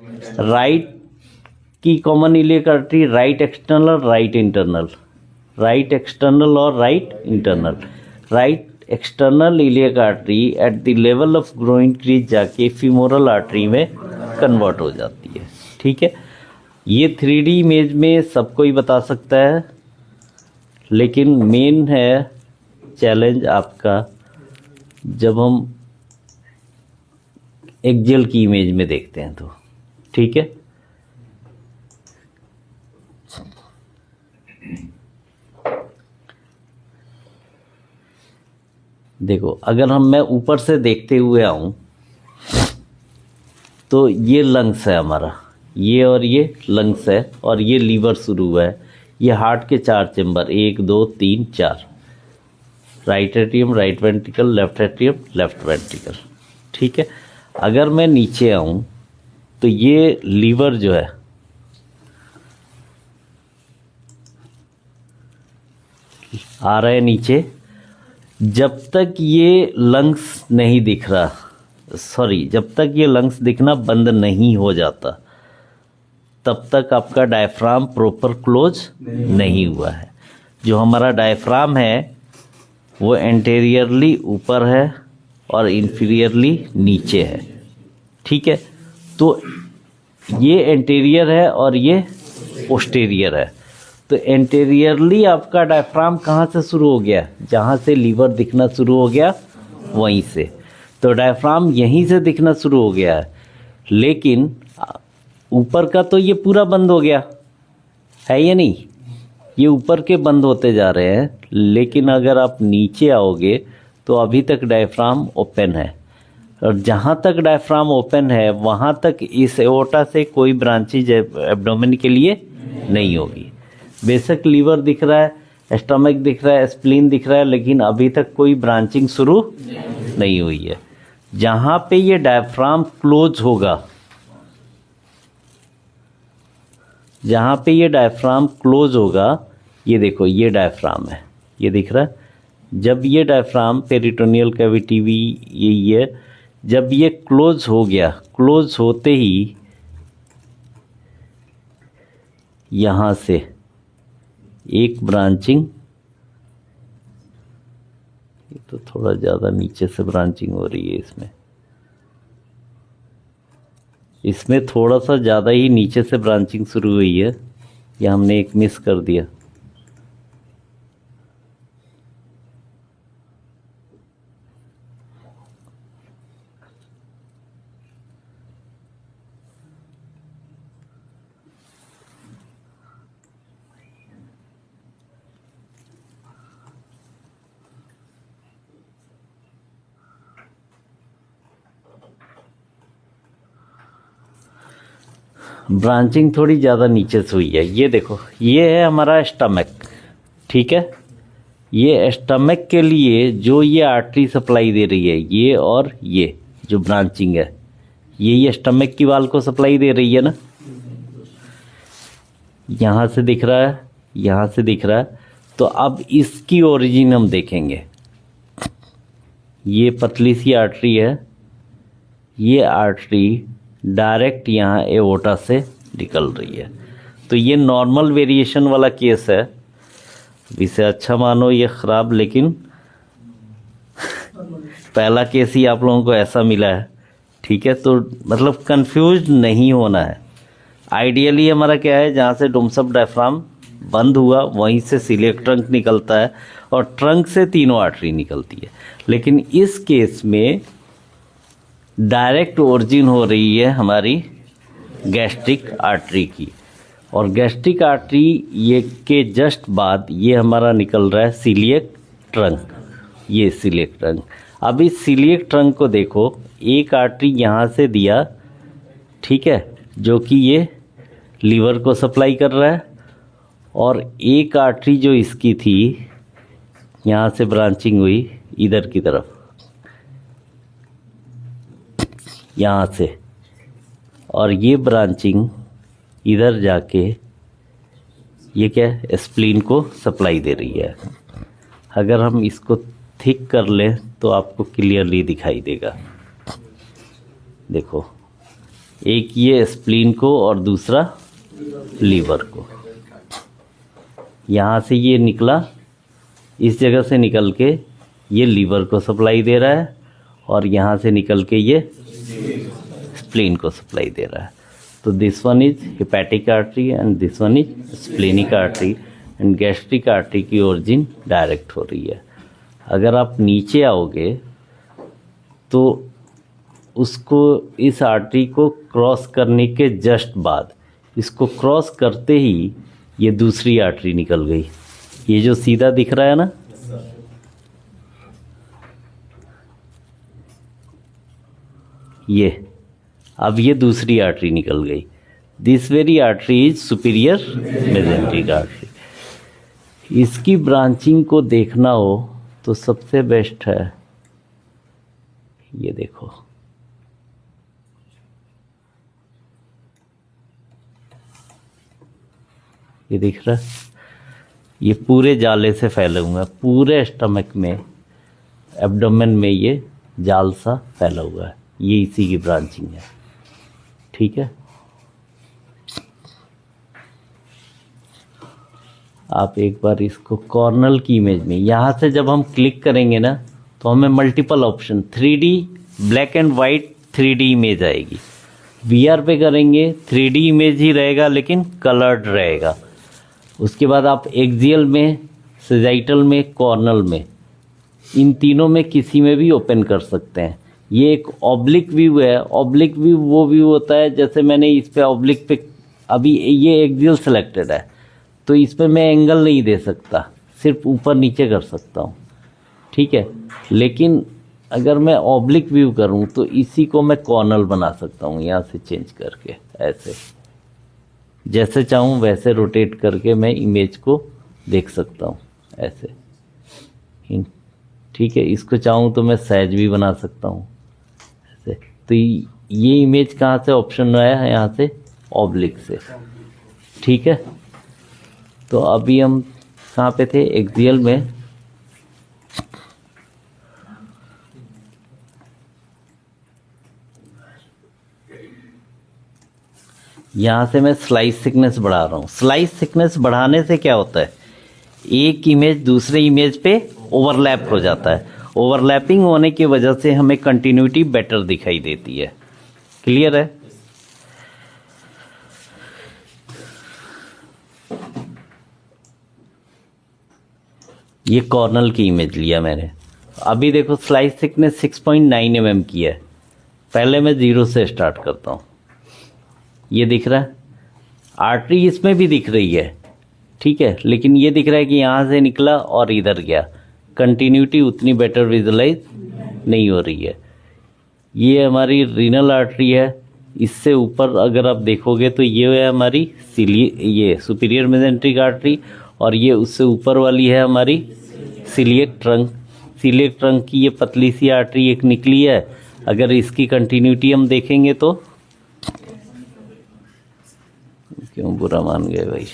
Right की common iliac artery, right external, right internal, right external और right internal. Right external iliac artery at the level of groin crease जाके femoral artery में convert हो जाती है। ठीक है, ये 3D इमेज में सब कोई बता सकता है, लेकिन मेन है चैलेंज आपका जब हम एक्जियल की इमेज में देखते हैं तो। ठीक है, देखो अगर मैं ऊपर से देखते हुए आऊं तो ये लंग्स है हमारा, ये और ये लंग्स है, और ये लीवर शुरू हुआ है। ये हार्ट के 4 chamber, 1 2 3 4, right atrium, right ventricle, left atrium, left ventricle. ठीक है, अगर मैं नीचे आऊं तो ये लीवर जो है आ रहा है नीचे। जब तक ये लंग्स नहीं दिख रहा, सॉरी, जब तक ये लंग्स दिखना बंद नहीं हो जाता तब तक आपका डायफ्राम प्रॉपर क्लोज नहीं हुआ है। जो हमारा डायफ्राम है वो एंटेरियरली ऊपर है और इंफीरियरली नीचे है। ठीक है, तो ये एंटेरियर है और ये पोस्टेरियर है। तो एंटेरियरली आपका डायफ्राम कहाँ से शुरू हो गया? जहाँ से लीवर दिखना शुरू हो गया वहीं से। तो डायफ्राम यहीं से दिखना शुरू हो गया है, लेकिन ऊपर का तो ये पूरा बंद हो गया है या नहीं? ये ऊपर के बंद होते जा रहे हैं, लेकिन अगर आप नीचे आओगे तो अभी तक डायफ्राम ओपन है, और जहाँ तक डायफ्राम ओपन है वहाँ तक इस एओर्टा से कोई ब्रांचेज एब्डोमेन के लिए नहीं होगी। बेशक लीवर दिख रहा है, स्टमक दिख रहा है, स्प्लीन दिख रहा है, लेकिन अभी तक कोई ब्रांचिंग शुरू नहीं हुई है। जहाँ पे ये डायफ्राम क्लोज होगा, जहाँ पे ये डायफ्राम क्लोज होगा, ये देखो ये डायफ्राम है, ये दिख रहा है। जब ये डायफ्राम पेरिटोनियल कैविटी भी यही है, जब ये क्लोज हो गया, क्लोज होते ही यहाँ से एक ब्रांचिंग, तो थोड़ा ज़्यादा नीचे से ब्रांचिंग हो रही है इसमें थोड़ा सा ज़्यादा ही नीचे से ब्रांचिंग शुरू हुई है, या हमने एक मिस कर दिया। ब्रांचिंग थोड़ी ज़्यादा नीचे से हुई है। ये देखो, ये है हमारा स्टमक। ठीक है, ये स्टमक के लिए जो ये आर्टरी सप्लाई दे रही है, ये और ये जो ब्रांचिंग है, ये स्टमक की वाल को सप्लाई दे रही है ना। यहाँ से दिख रहा है, यहाँ से दिख रहा है। तो अब इसकी ओरिजिन हम देखेंगे। ये पतली सी आर्टरी है, ये आर्टरी डायरेक्ट यहाँ एओर्टा से निकल रही है। तो ये नॉर्मल वेरिएशन वाला केस है। इसे अच्छा मानो ये ख़राब, लेकिन पहला केस ही आप लोगों को ऐसा मिला है। ठीक है, तो मतलब कंफ्यूज नहीं होना है। आइडियली हमारा क्या है, जहाँ से डोम्सअप डायफ्राम बंद हुआ वहीं से सीलियक ट्रंक निकलता है, और ट्रंक से तीनों आर्टरी निकलती है। लेकिन इस केस में डायरेक्ट ओरिजिन हो रही है हमारी गैस्ट्रिक आर्टरी की, और गैस्ट्रिक आर्टरी ये के जस्ट बाद ये हमारा निकल रहा है सीलियक ट्रंक। ये सीलियक ट्रंक, अब इस सीलियक ट्रंक को देखो, एक आर्टरी यहाँ से दिया, ठीक है, जो कि ये लीवर को सप्लाई कर रहा है, और एक आर्टरी जो इसकी थी यहाँ से ब्रांचिंग हुई इधर की तरफ, यहाँ से, और ये ब्रांचिंग इधर जाके ये क्या है, स्प्लीन को सप्लाई दे रही है। अगर हम इसको थिक कर लें तो आपको क्लियरली दिखाई देगा। देखो एक ये स्प्लीन को और दूसरा लीवर को। यहाँ से ये निकला, इस जगह से निकल के ये लीवर को सप्लाई दे रहा है और यहाँ से निकल के ये स्प्लीन को सप्लाई दे रहा है। तो this one is hepatic artery and this one is splenic artery and gastric artery की ओरिजिन डायरेक्ट हो रही है। अगर आप नीचे आओगे तो उसको इस आर्टरी को क्रॉस करने के जस्ट बाद, इसको क्रॉस करते ही ये दूसरी आर्टरी निकल गई। ये जो सीधा दिख रहा है ना, ये अब ये दूसरी आर्टरी निकल गई। This very artery is superior mesenteric artery. इसकी ब्रांचिंग को देखना हो तो सबसे बेस्ट है, ये देखो, ये दिख रहा है, ये पूरे जाले से फैले हुए हैं, पूरे स्टमक में, एब्डोमेन में ये जाल सा फैला हुआ है। ये इसी की ब्रांचिंग है। ठीक है, आप एक बार इसको कॉर्नल की इमेज में, यहाँ से जब हम क्लिक करेंगे ना तो हमें multiple option 3D black and white 3D image आएगी। VR पे करेंगे 3D इमेज ही रहेगा लेकिन कलर्ड रहेगा। उसके बाद आप एक्सियल में, सेजाइटल में, कॉर्नल में, इन तीनों में किसी में भी ओपन कर सकते हैं। ये एक ऑब्लिक व्यू है। ऑब्लिक व्यू वो व्यू होता है, जैसे मैंने इस पे ऑब्लिक पे, अभी ये एक्सियल सेलेक्टेड है तो इसमें मैं एंगल नहीं दे सकता, सिर्फ ऊपर नीचे कर सकता हूँ। ठीक है, लेकिन अगर मैं ऑब्लिक व्यू करूँ तो इसी को मैं कॉर्नल बना सकता हूँ, यहाँ से चेंज करके, ऐसे जैसे चाहूँ वैसे रोटेट करके मैं इमेज को देख सकता हूँ, ऐसे। ठीक है, इसको चाहूँ तो मैं सहज भी बना सकता हूँ, ऐसे। तो ये इमेज कहाँ से ऑप्शन आया है? यहाँ से, ऑब्लिक से। ठीक है, तो अभी हम कहाँ पे थे? एक्सियल में। यहाँ से मैं स्लाइस थिकनेस बढ़ा रहा हूँ। स्लाइस थिकनेस बढ़ाने से क्या होता है, एक इमेज दूसरे इमेज पे ओवरलैप हो जाता है। ओवरलैपिंग होने की वजह से हमें कंटिन्यूटी बेटर दिखाई देती है। क्लियर है? ये कॉर्नल की इमेज लिया मैंने। अभी देखो स्लाइस थिकनेस 6.9 mm की है। पहले मैं 0 से स्टार्ट करता हूँ। ये दिख रहा है, आर्टरी इसमें भी दिख रही है, ठीक है, लेकिन ये दिख रहा है कि यहाँ से निकला और इधर गया। कंटिन्यूटी उतनी बेटर विजुलाइज नहीं हो रही है। ये हमारी रीनल आर्टरी है। इससे ऊपर अगर आप देखोगे तो ये है हमारी ये सुपीरियर मेजेंट्रिक आर्टरी, और ये उससे ऊपर वाली है हमारी सिलिएक ट्रंक। सिलिएक ट्रंक की ये पतली सी आर्टरी एक निकली है। अगर इसकी कंटिन्यूटी हम देखेंगे तो, क्यों बुरा मान गए भाई?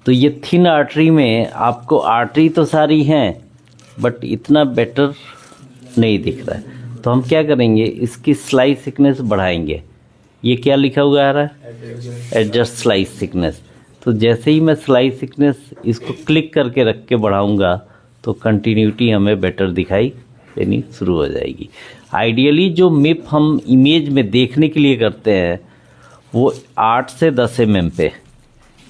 तो ये थिन आर्टरी में आपको आर्टरी तो सारी हैं बट इतना बेटर नहीं दिख रहा है। तो हम क्या करेंगे, इसकी स्लाइस थिकनेस बढ़ाएंगे। ये क्या लिखा हुआ आ रहा है? Adjust slice thickness. तो जैसे ही मैं स्लाइस थिकनेस इसको क्लिक करके रख के बढ़ाऊंगा तो कंटिन्यूटी हमें बेटर दिखाई देनी शुरू हो जाएगी। आइडियली जो मिप हम इमेज में देखने के लिए करते हैं वो 8 से 10 mm पे,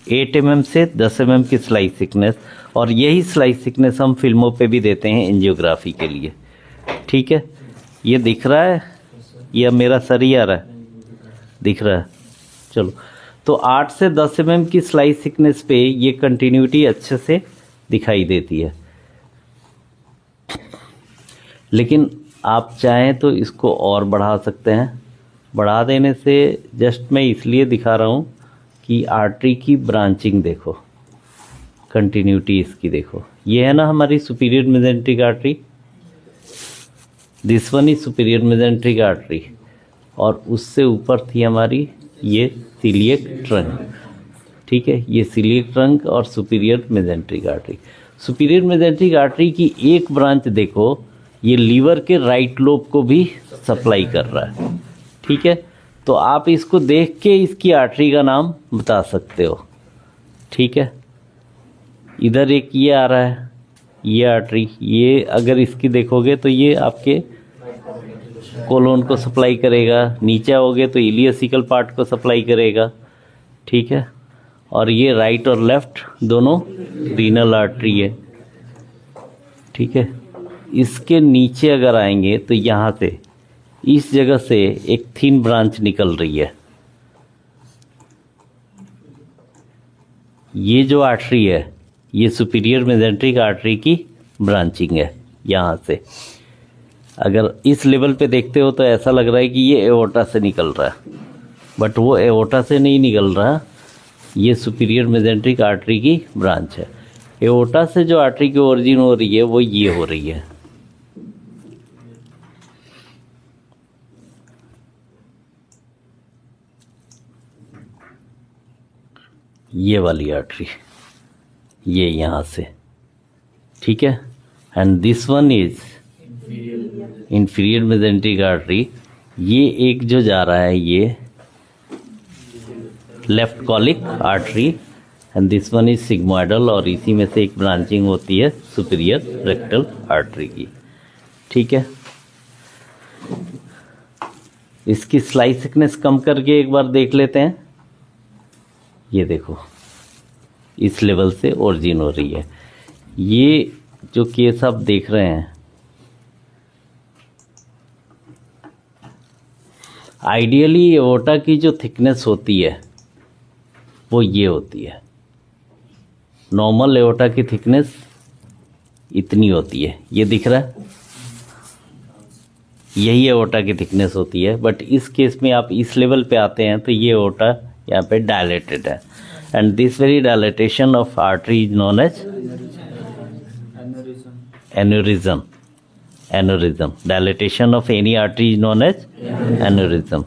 8 mm से 10 mm की स्लाइस थिकनेस, और यही स्लाइस थिकनेस हम फिल्मों पे भी देते हैं एंजियोग्राफी के लिए। ठीक है, ये दिख रहा है, ये मेरा सर ही आ रहा है, दिख रहा है? चलो, तो 8 से 10 mm की स्लाइस थिकनेस पे ये कंटिन्यूटी अच्छे से दिखाई देती है। लेकिन आप चाहें तो इसको और बढ़ा सकते हैं। बढ़ा देने से जस्ट मैं इसलिए दिखा रहा हूँ कि आर्टरी की ब्रांचिंग देखो, कंटिन्यूटी इसकी देखो। ये है ना हमारी superior mesenteric artery, this one is superior mesenteric artery, और उससे ऊपर थी हमारी ये सिलिएक ट्रंक। ठीक है, ये सिलिएक ट्रंक और superior mesenteric artery. Superior mesenteric artery की एक ब्रांच देखो, ये लीवर के राइट लोब को भी सप्लाई कर रहा है। ठीक है, तो आप इसको देख के इसकी आर्टरी का नाम बता सकते हो। ठीक है, इधर एक ये आ रहा है, ये आर्टरी, ये अगर इसकी देखोगे तो ये आपके कोलोन को सप्लाई करेगा, नीचे आओगे तो इलियोसिकल पार्ट को सप्लाई करेगा। ठीक है, और ये राइट और लेफ्ट दोनों रीनल आर्टरी है। ठीक है, इसके नीचे अगर आएंगे तो यहाँ से इस जगह से एक थिन ब्रांच निकल रही है। ये जो आर्टरी है ये सुपीरियर मेजेंट्रिक आर्टरी की ब्रांचिंग है। यहाँ से अगर इस लेवल पे देखते हो तो ऐसा लग रहा है कि ये एओर्टा से निकल रहा है, बट वो एओर्टा से नहीं निकल रहा, ये सुपीरियर मेजेंट्रिक आर्टरी की ब्रांच है। एओर्टा से जो आर्टरी की ओरिजिन हो रही है वो ये हो रही है। ये वाली आर्टरी, ये यहाँ से। ठीक है, and this one is inferior mesenteric artery. ये एक जो जा रहा है ये left colic artery, and this one is sigmoidal, और इसी में से एक ब्रांचिंग होती है सुपीरियर रेक्टल आर्टरी की। ठीक है, इसकी स्लाइस थिकनेस कम करके एक बार देख लेते हैं। ये देखो, इस लेवल से ओरिजिन हो रही है। ये जो केस आप देख रहे हैं, आइडियली एओर्टा की जो थिकनेस होती है वो ये होती है। नॉर्मल एओर्टा की थिकनेस इतनी होती है, ये दिख रहा है, यही एओर्टा की थिकनेस होती है। बट इस केस में आप इस लेवल पे आते हैं तो ये एओर्टा यहाँ पे डायलेटेड है, and this very dilatation of artery is known as aneurysm. Aneurysm, dilatation of any artery is known as aneurysm.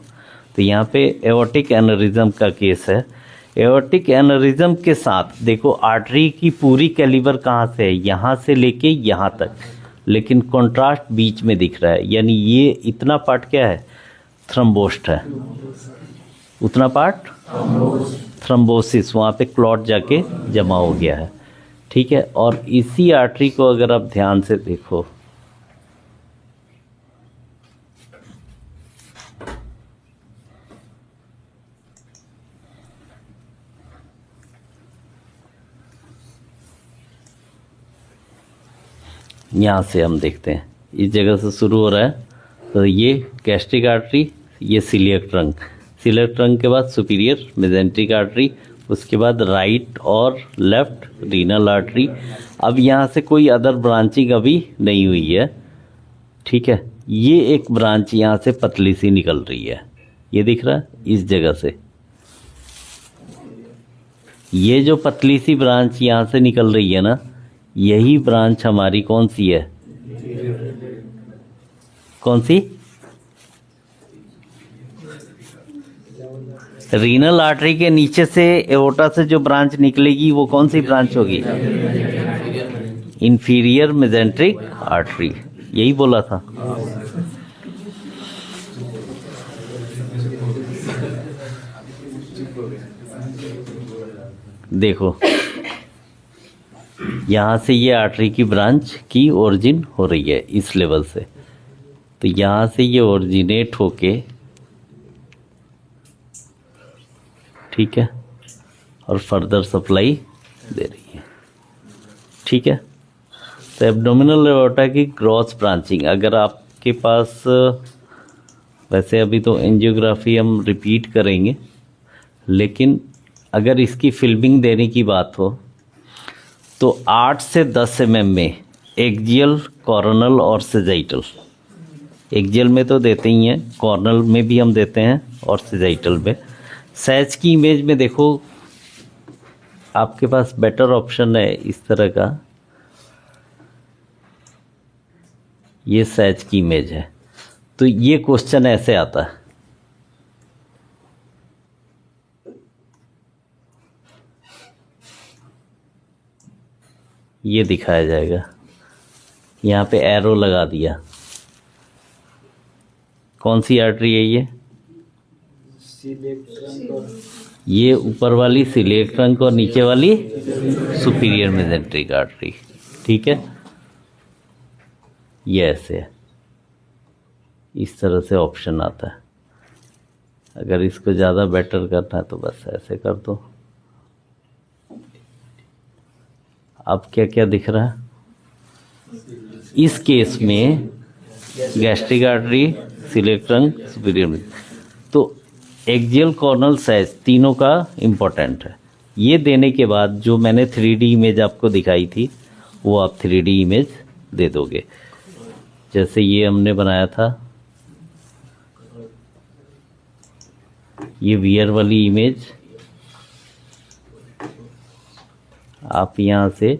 तो यहाँ पे एओर्टिक एन्यूरिज्म का केस है। एओर्टिक एन्यूरिज्म के साथ देखो आर्टरी की पूरी कैलिबर कहाँ से है, यहाँ से लेके यहाँ तक, लेकिन कॉन्ट्रास्ट बीच में दिख रहा है, यानी ये इतना पार्ट क्या है, थ्रम्बोस्ट है। उतना पार्ट थ्रम्बोसिस, वहाँ पे क्लॉट जाके जमा हो गया है। ठीक है, और इसी आर्टरी को अगर आप ध्यान से देखो, यहाँ से हम देखते हैं इस जगह से शुरू हो रहा है, तो ये गैस्ट्रिक आर्टरी, ये सिलियक ट्रंक, सिलियक ट्रंक के बाद सुपीरियर मेजेंट्रिक आर्टरी, उसके बाद राइट और लेफ्ट रीनल आर्टरी। अब यहाँ से कोई अदर ब्रांचिंग अभी नहीं हुई है। ठीक है, ये एक ब्रांच यहाँ से पतली सी निकल रही है, ये दिख रहा है इस जगह से। ये जो पतली सी ब्रांच यहाँ से निकल रही है ना, यही ब्रांच हमारी कौन सी है, कौन सी, रीनल आर्टरी के नीचे से एओर्टा से जो ब्रांच निकलेगी वो कौन सी ब्रांच होगी, इंफीरियर मेजेंट्रिक आर्टरी, यही बोला था। देखो यहाँ से ये आर्टरी की ब्रांच की ओरिजिन हो रही है इस लेवल से, तो यहाँ से ये ओरिजिनेट होके, ठीक है, और फर्दर सप्लाई दे रही है। ठीक है, तो एब्डोमिनल एओर्टा की क्रॉस ब्रांचिंग, अगर आपके पास, वैसे अभी तो एंजियोग्राफी हम रिपीट करेंगे, लेकिन अगर इसकी फिल्मिंग देने की बात हो तो 8 से 10 mm में एक्जियल, कॉर्नल और सेजाइटल, एक्जियल में तो देते ही हैं, कॉर्नल में भी हम देते हैं और सेजाइटल में। सैच की इमेज में देखो, आपके पास बेटर ऑप्शन है इस तरह का, ये सैच की इमेज है, तो ये क्वेश्चन ऐसे आता है, ये दिखाया जाएगा। यहाँ पे एरो लगा दिया। कौन सी आर्टरी है ये? ये ऊपर वाली सिलिएक ट्रंक और नीचे वाली सुपीरियर मेजेंट्रिक आर्टरी। ठीक है, ये ऐसे है, इस तरह से ऑप्शन आता है। अगर इसको ज़्यादा बेटर करना है तो बस ऐसे कर दो। अब क्या क्या दिख रहा है इस केस में? गैस्ट्रिक आर्टरी, सिलिएक ट्रंक, सुपीरियर में। तो एक्सियल कॉर्नल साइज तीनों का इम्पोर्टेंट है। ये देने के बाद जो मैंने 3D इमेज आपको दिखाई थी वो आप 3D इमेज दे दोगे। जैसे ये हमने बनाया था, ये वियर वाली इमेज, आप यहाँ से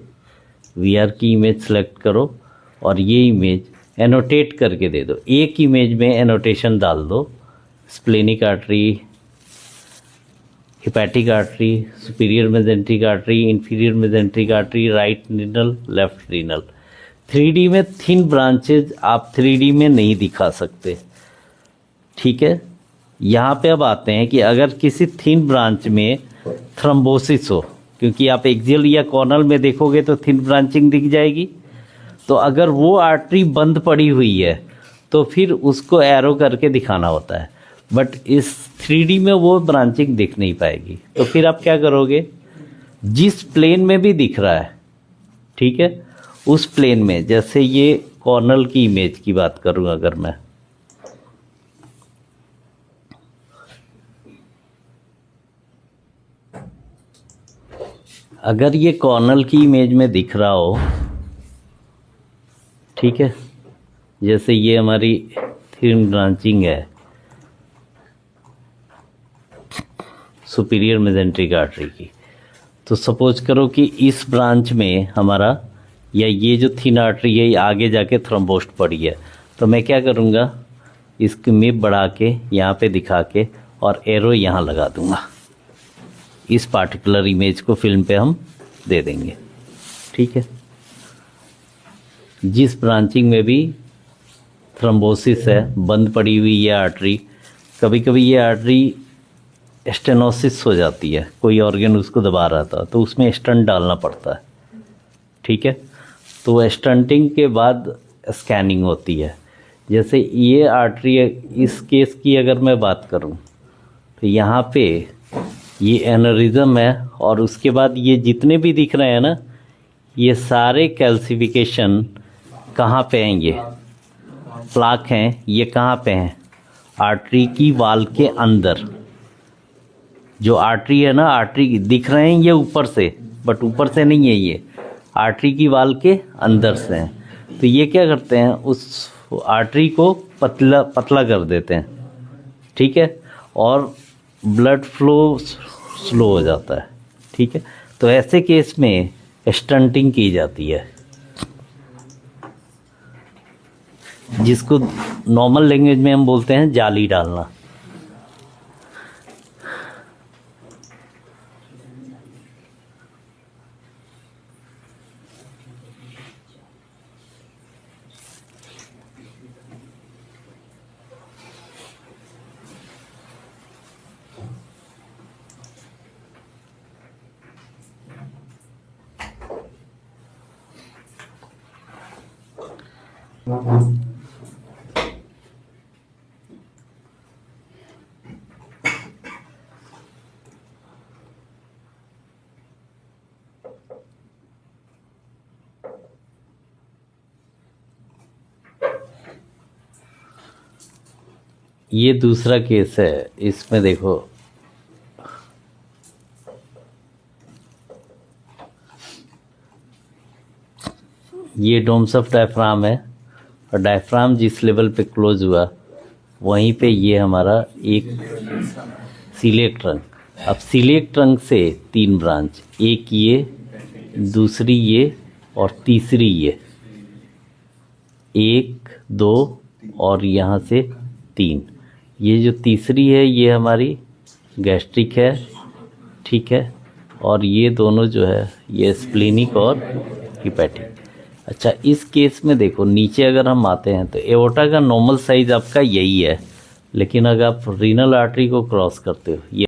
वियर की इमेज सेलेक्ट करो और ये इमेज एनोटेट करके दे दो। एक इमेज में एनोटेशन डाल दो, splenic artery, hepatic artery, superior mesenteric artery, inferior mesenteric artery, right renal, left renal. 3D में थिन ब्रांचेज आप 3D में नहीं दिखा सकते। ठीक है, यहाँ पे अब आते हैं कि अगर किसी थिन ब्रांच में थ्रोम्बोसिस हो, क्योंकि आप एक्सियल या कॉर्नल में देखोगे तो थिन ब्रांचिंग दिख जाएगी, तो अगर वो आर्टरी बंद पड़ी हुई है तो फिर उसको एरो करके दिखाना होता है। बट इस 3D में वो ब्रांचिंग दिख नहीं पाएगी। तो फिर आप क्या करोगे, जिस प्लेन में भी दिख रहा है, ठीक है, उस प्लेन में, जैसे ये कॉर्नल की इमेज की बात करूं अगर मैं, अगर ये कॉर्नल की इमेज में दिख रहा हो, ठीक है, जैसे ये हमारी थिन ब्रांचिंग है सुपीरियर मेजेंट्रिक आर्टरी की, तो सपोज करो कि इस ब्रांच में हमारा, या ये जो थिन आर्टरी है ये आगे जाके थ्रोम्बोस्ट पड़ी है, तो मैं क्या करूँगा, इसकी मिप बढ़ा के यहाँ पे दिखा के और एरो यहाँ लगा दूँगा। इस पार्टिकुलर इमेज को फिल्म पे हम दे देंगे। ठीक है, जिस ब्रांचिंग में भी थ्रोम्बोसिस है, बंद पड़ी हुई ये आर्टरी, कभी कभी ये आर्टरी स्टेनोसिस हो जाती है, कोई ऑर्गन उसको दबा रहा था तो उसमें स्टंट डालना पड़ता है। ठीक है, तो स्टंटिंग के बाद स्कैनिंग होती है। जैसे ये आर्टरी है, इस केस की अगर मैं बात करूं तो यहाँ पे ये एनोरिज्म है, और उसके बाद ये जितने भी दिख रहे हैं ना, ये सारे कैल्सिफिकेशन कहाँ पे हैं, ये प्लाक हैं, ये कहाँ पे हैं, आर्टरी की वाल के अंदर। जो आर्टरी है ना, आर्टरी दिख रहे हैं ये ऊपर से, बट ऊपर से नहीं है, ये आर्टरी की वाल के अंदर से हैं। तो ये क्या करते हैं, उस आर्टरी को पतला पतला कर देते हैं। ठीक है, और ब्लड फ्लो स्लो हो जाता है। ठीक है, तो ऐसे केस में स्टंटिंग की जाती है, जिसको नॉर्मल लैंग्वेज में हम बोलते हैं जाली डालना। ये दूसरा केस है, इसमें देखो ये डोम्स ऑफ डायफ्राम है, और डायफ्राम जिस लेवल पे क्लोज हुआ वहीं पे ये हमारा एक सिलिएक ट्रंक। अब सिलिएक ट्रंक से 3 ब्रांच, एक ये, दूसरी ये और तीसरी ये, 1 2 और यहाँ से 3। ये जो तीसरी है ये हमारी गैस्ट्रिक है। ठीक है, और ये दोनों जो है ये स्प्लेनिक और हिपैटिक। अच्छा, इस केस में देखो नीचे अगर हम आते हैं तो एओर्टा का नॉर्मल साइज आपका यही है, लेकिन अगर आप रीनल आर्टरी को क्रॉस करते हो, ये